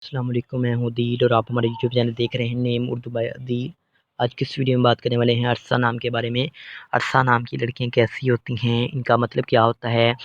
अस्सलाम वालेकुम, मैं हूँ दीद और आप हमारे यूट्यूब चैनल देख रहे हैं नेम उर्दू बाय दीद। आज की इस वीडियो में बात करने वाले हैं अरसा नाम के बारे में। अरसा नाम की लड़कियां कैसी होती हैं, इनका मतलब क्या होता है,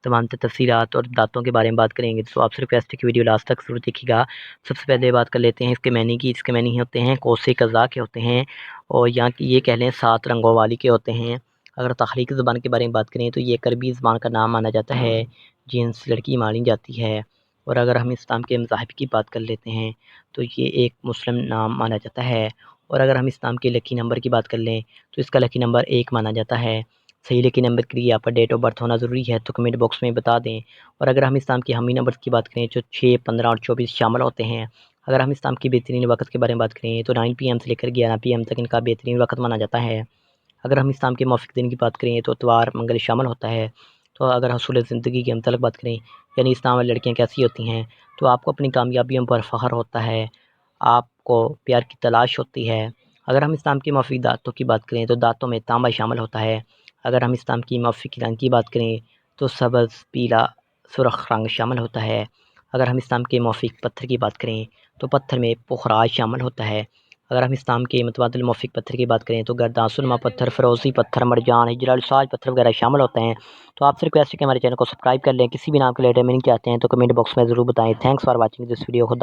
तमाम तफसीलात और दांतों के बारे में बात करेंगे। तो आपसे रिक्वेस्ट है कि वीडियो लास्ट तक ज़रूर देखिएगा। सबसे पहले बात कर लेते हैं इसके मैनी की। इसके मैनी होते हैं कोसे कज़ा के होते हैं, और यहाँ की ये कह लें 7 रंगों वाली के होते हैं। अगर तख्लीकी ज़बान के बारे में बात करें तो ये एक अरबी ज़बान का नाम माना जाता है जिनसे लड़की मानी जाती है। और अगर हम इस्लाम के मज़ाहिब की बात कर लेते हैं तो ये एक मुस्लिम नाम माना जाता है। और अगर हम इस्लाम के लकी नंबर की बात कर लें तो इसका लकी नंबर 1 माना जाता है। सही लकी नंबर के लिए आपका डेट ऑफ बर्थ होना ज़रूरी है, तो कमेंट बॉक्स में बता दें। और अगर हम इस्लाम के हमी नंबर की बात करें जो 6, 15 और 24 शामिल होते हैं। अगर हम इस्लाम की बेहतरीन वक्त के बारे में बात करें तो 9 PM से लेकर 11 PM तक इनका बेहतरीन वक्त माना जाता है। अगर हम इस्लाम के मौफ़िक दिन की बात करें तो इतवार, मंगल शामिल होता है। तो अगर हसूल ज़िंदगी के मतलब बात करें, यानी इस्लाम वाली लड़कियाँ कैसी होती हैं, तो आपको अपनी कामयाबियों पर फ़ख्र होता है, आपको प्यार की तलाश होती है। अगर हम इस्लाम के मौफ़िक दाँतों की बात करें तो दाँतों में तांबा शामिल होता है। अगर हम इस्लाम की मौफ़िक रंग की बात करें तो सब्ज़, पीला, सुर्ख़ रंग शामिल होता है। अगर हम इस्लाम के मौफ़िक पत्थर की बात करें तो पत्थर में पुख़राज शामिल होता है। अगर हम इस्लाम के मुतबादिल मौफ़िक पत्थर की बात करें तो गर्दान, सुरमा पत्थर, फ़िरोज़ी पत्थर, मरजान, हिजरा, साज पत्थर वगैरह शामिल होते हैं। तो आपसे रिक्वेस्ट है कि हमारे चैनल को सब्सक्राइब कर लें। किसी भी नाम के रिलेटेड मीनिंग चाहते हैं तो कमेंट बॉक्स में ज़रूर बताएँ। Thanks for watching this video. खुदा